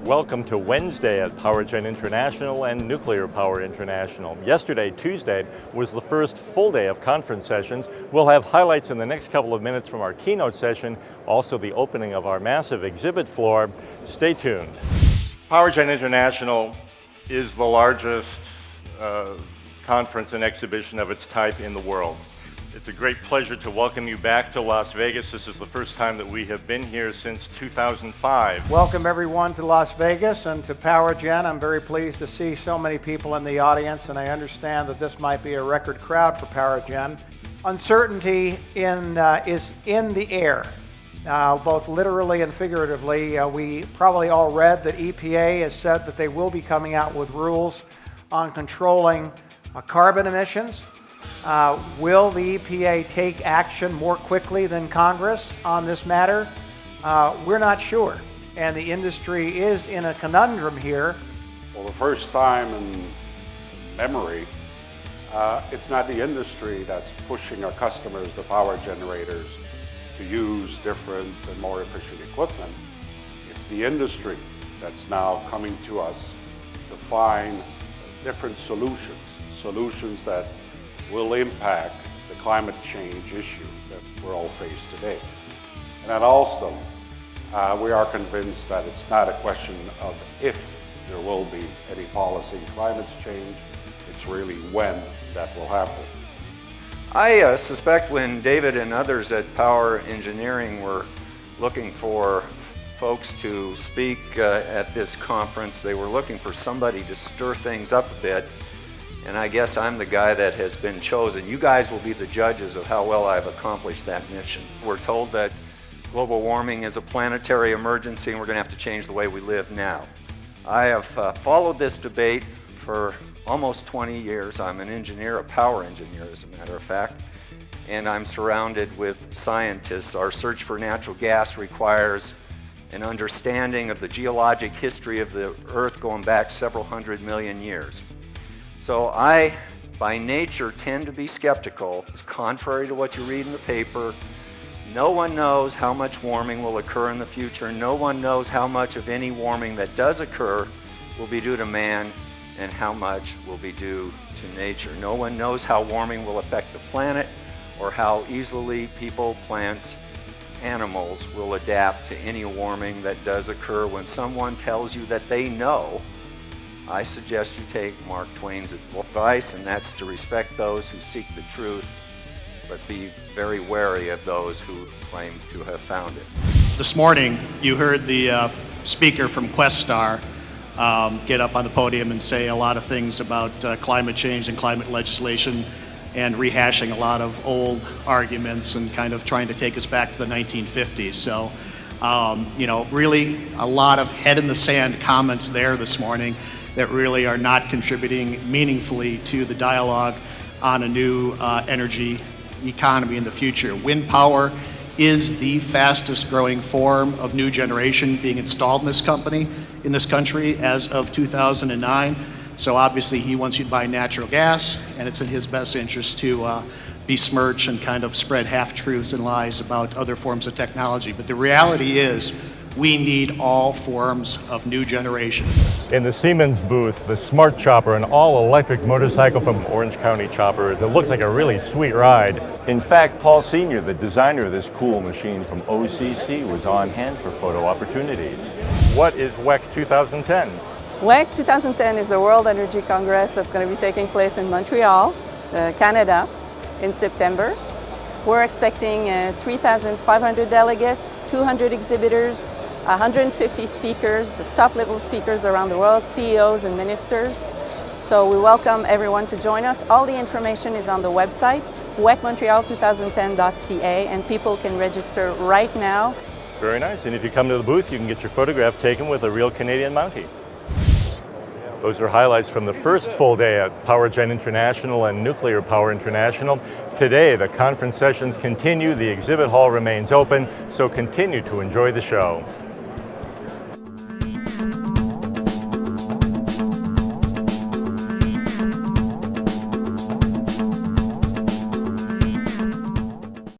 Welcome to Wednesday at PowerGen International and Nuclear Power International. Yesterday, Tuesday, was the first full day of conference sessions. We'll have highlights in the next couple of minutes from our keynote session, also the opening of our massive exhibit floor. Stay tuned. PowerGen International is the largest conference and exhibition of its type in the world. It's a great pleasure to welcome you back to Las Vegas. This is the first time that we have been here since 2005. Welcome everyone to Las Vegas and to PowerGen. I'm very pleased to see so many people in the audience, and I understand that this might be a record crowd for PowerGen. Uncertainty is in the air, both literally and figuratively. We probably all read that EPA has said that they will be coming out with rules on controlling carbon emissions. Will the EPA take action more quickly than Congress on this matter? We're not sure, and the industry is in a conundrum here. Well, the first time in memory, it's not the industry that's pushing our customers, the power generators, to use different and more efficient equipment. It's the industry that's now coming to us to find different solutions that will impact the climate change issue that we're all faced today. And at Alstom, we are convinced that it's not a question of if there will be any policy climate change, it's really when that will happen. I suspect when David and others at Power Engineering were looking for folks to speak at this conference, they were looking for somebody to stir things up a bit. And I guess I'm the guy that has been chosen. You guys will be the judges of how well I've accomplished that mission. We're told that global warming is a planetary emergency and we're going to have to change the way we live now. I have followed this debate for almost 20 years. I'm an engineer, a power engineer as a matter of fact, and I'm surrounded with scientists. Our search for natural gas requires an understanding of the geologic history of the Earth going back several hundred million years. So I, by nature, tend to be skeptical. It's contrary to what you read in the paper. No one knows how much warming will occur in the future. No one knows how much of any warming that does occur will be due to man and how much will be due to nature. No one knows how warming will affect the planet or how easily people, plants, animals will adapt to any warming that does occur. When someone tells you that they know, I suggest you take Mark Twain's advice, and that's to respect those who seek the truth, but be very wary of those who claim to have found it. This morning, you heard the speaker from Questar get up on the podium and say a lot of things about climate change and climate legislation and rehashing a lot of old arguments and kind of trying to take us back to the 1950s. So, really a lot of head in the sand comments there this morning that really are not contributing meaningfully to the dialogue on a new energy economy in the future. Wind power is the fastest growing form of new generation being installed in this country as of 2009. So obviously he wants you to buy natural gas, and it's in his best interest to besmirch and kind of spread half-truths and lies about other forms of technology. But the reality is, we need all forms of new generation. In the Siemens booth, the Smart Chopper, an all-electric motorcycle from Orange County Choppers. It looks like a really sweet ride. In fact, Paul Sr., the designer of this cool machine from OCC, was on hand for photo opportunities. What is WEC 2010? WEC 2010 is the World Energy Congress that's going to be taking place in Montreal, Canada, in September. We're expecting 3,500 delegates, 200 exhibitors, 150 speakers, top-level speakers around the world, CEOs and ministers. So we welcome everyone to join us. All the information is on the website, wecmontreal2010.ca, and people can register right now. Very nice. And if you come to the booth, you can get your photograph taken with a real Canadian Mountie. Those are highlights from the first full day at PowerGen International and Nuclear Power International. Today, the conference sessions continue, the exhibit hall remains open, so continue to enjoy the show.